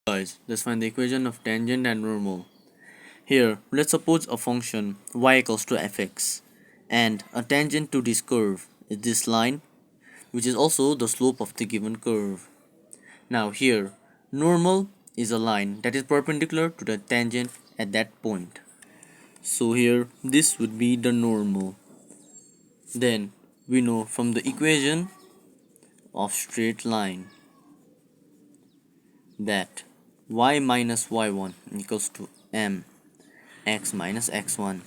Guys, let's find the equation of tangent and normal. Here, let's suppose a function y equals to fx, and a tangent to this curve is this line, which is also the slope of the given curve. Now here, normal is a line that is perpendicular to the tangent at that point. So here, this would be the normal. Then, we know from the equation of straight line that y minus y1 equals to m x minus x1.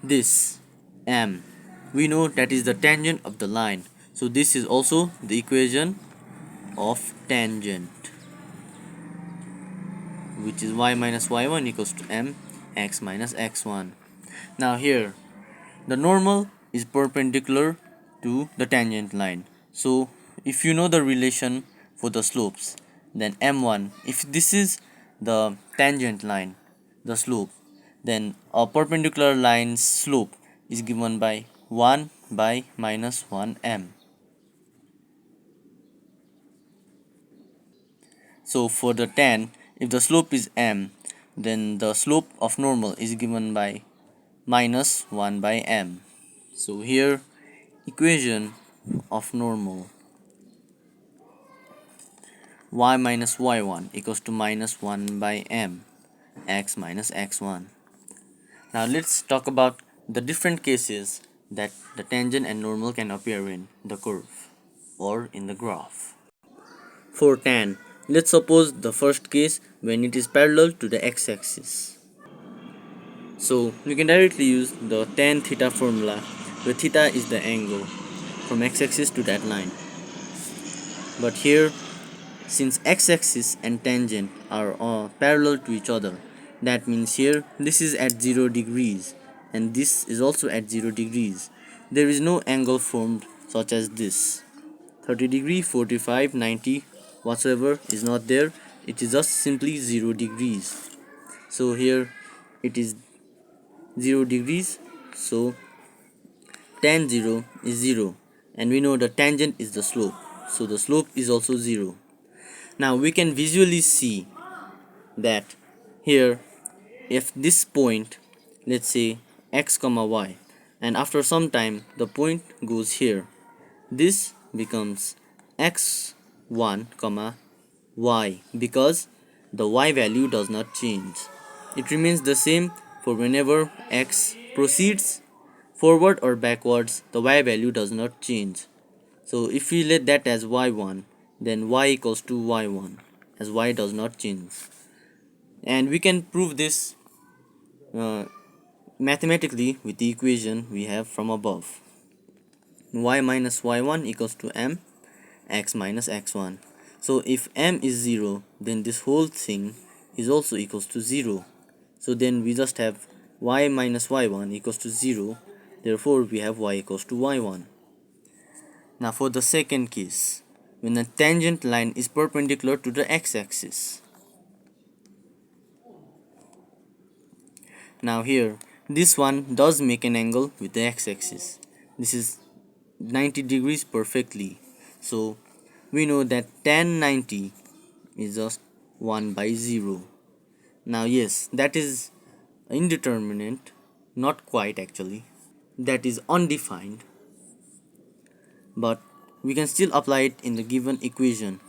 This m, we know that is the tangent of the line, so this is also the equation of tangent, which is y minus y1 equals to m x minus x1. Now here, the normal is perpendicular to the tangent line, so if you know the relation for the slopes, then m1, if this is the tangent line, the slope, then a perpendicular line's slope is given by 1 by minus 1m. So for the tan, if the slope is m, then the slope of normal is given by minus 1 by m. So here, equation of normal y minus y1 equals to minus 1 by m x minus x1. Now let's talk about the different cases that the tangent and normal can appear in the curve or in the graph. For tan, let's suppose the first case when it is parallel to the x-axis. So you can directly use the tan theta formula, where theta is the angle from x-axis to that line. But here, since x-axis and tangent are parallel to each other, that means here this is at 0 degrees and this is also at 0 degrees. There is no angle formed such as this 30 degree, 45, 90, whatsoever is not there. It is just simply 0 degrees. So here it is 0 degrees, so tan 0 is 0, and we know the tangent is the slope, so the slope is also 0. Now we can visually see that here, if this point, let's say x comma y, and after some time the point goes here, this becomes x1 comma y, because the y value does not change. It remains the same for whenever x proceeds forward or backwards, the y value does not change. So if we let that as y1, then y equals to y1, as y does not change. And we can prove this mathematically with the equation we have from above. Y minus y1 equals to m x minus x1. So if m is 0, then this whole thing is also equals to 0. So then we just have y minus y1 equals to 0. Therefore we have y equals to y1. Now for the second case, when the tangent line is perpendicular to the x-axis. Now here, this one does make an angle with the x-axis. This is 90 degrees perfectly. So we know that tan 90 is just 1 by 0. Now yes, that is indeterminate, not quite actually. That is undefined. But we can still apply it in the given equation.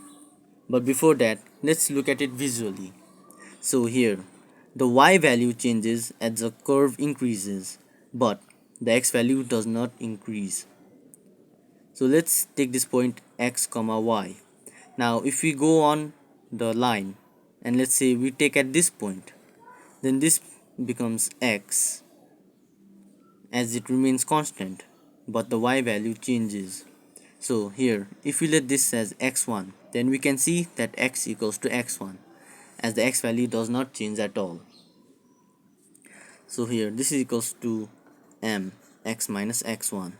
But before that, let's look at it visually. So here, the y value changes as the curve increases, but the x value does not increase. So let's take this point x comma y. Now if we go on the line and let's say we take at this point, then this becomes x, as it remains constant, but the y value changes. So here, if we let this as x1, then we can see that x equals to x1, as the x value does not change at all. So here, this is equals to m x minus x1,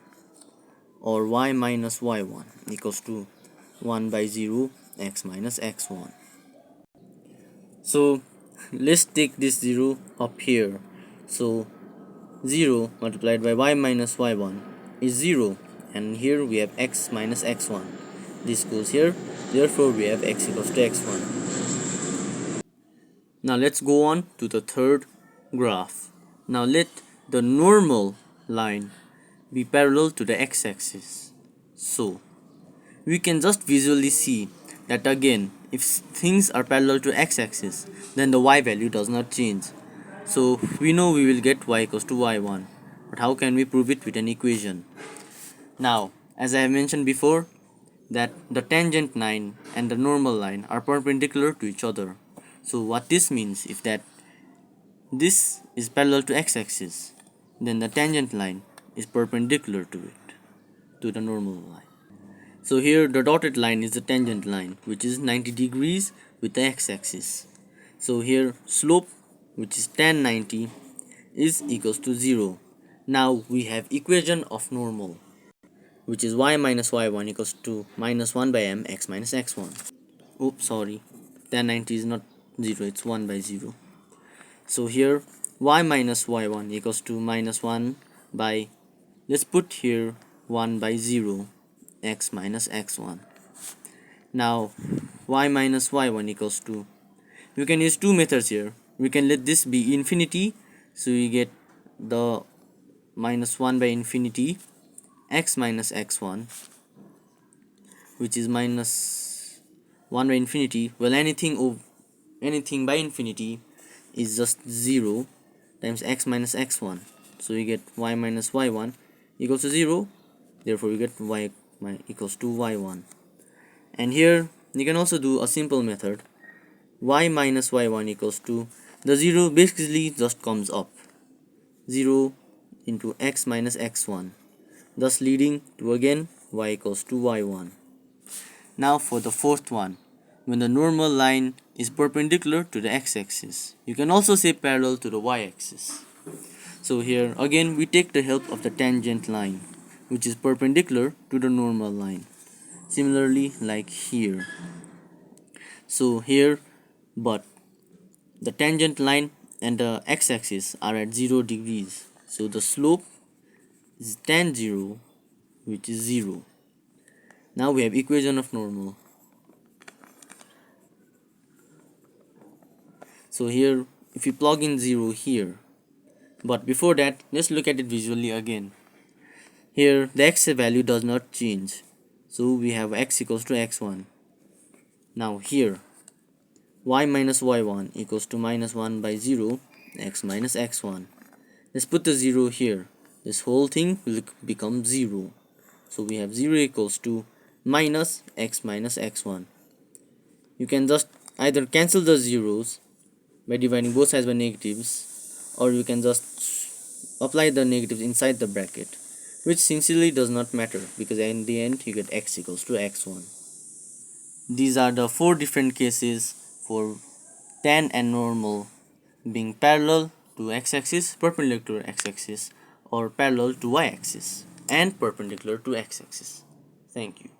or y minus y1 equals to 1 by 0 x minus x1. So let's take this 0 up here. So 0 multiplied by y minus y1 is 0, and here we have x minus x1. This goes here, therefore we have x equals to x1. Now let's go on to the third graph. Now let the normal line be parallel to the x-axis. So we can just visually see that again, if things are parallel to x-axis, then the y value does not change. So we know we will get y equals to y1. But how can we prove it with an equation? Now, as I have mentioned before, that the tangent line and the normal line are perpendicular to each other. So what this means is that this is parallel to x-axis, then the tangent line is perpendicular to it, to the normal line. So here the dotted line is the tangent line, which is 90 degrees with the x-axis. So here slope, which is tan 90, is equals to 0. Now we have equation of normal, which is y minus y1 equals to minus 1 by m x minus x1. Oops, sorry, tan 90 is not 0, it's 1 by 0. So here y minus y1 equals to minus 1 by, let's put here 1 by 0, x minus x1. Now y minus y1 equals to, we can use two methods here. We can let this be infinity, so we get the minus 1 by infinity x minus x1, which is minus 1 by infinity. Well, anything by infinity is just 0 times x minus x1, so we get y minus y1 equals to 0. Therefore we get y equals to y1. And here you can also do a simple method. Y minus y1 equals to, the 0 basically just comes up, 0 into x minus x1, thus leading to again y equals to y1. Now for the fourth one, when the normal line is perpendicular to the x-axis, you can also say parallel to the y-axis. So here again we take the help of the tangent line, which is perpendicular to the normal line, similarly like here. So here, but the tangent line and the x-axis are at 0 degrees, so the slope is tan 0, which is 0. Now we have equation of normal. So here if you plug in 0 here, but before that let's look at it visually again. Here the x value does not change, so we have x equals to x1. Now here y minus y1 equals to minus 1 by 0, x minus x1. Let's put the 0 here. This whole thing will become 0. So we have 0 equals to minus x minus x1. You can just either cancel the zeros by dividing both sides by negatives, or you can just apply the negatives inside the bracket, which sincerely does not matter because in the end you get x equals to x1. These are the 4 different cases for tan and normal being parallel to x-axis, perpendicular to x-axis, or parallel to y-axis and perpendicular to x-axis. Thank you.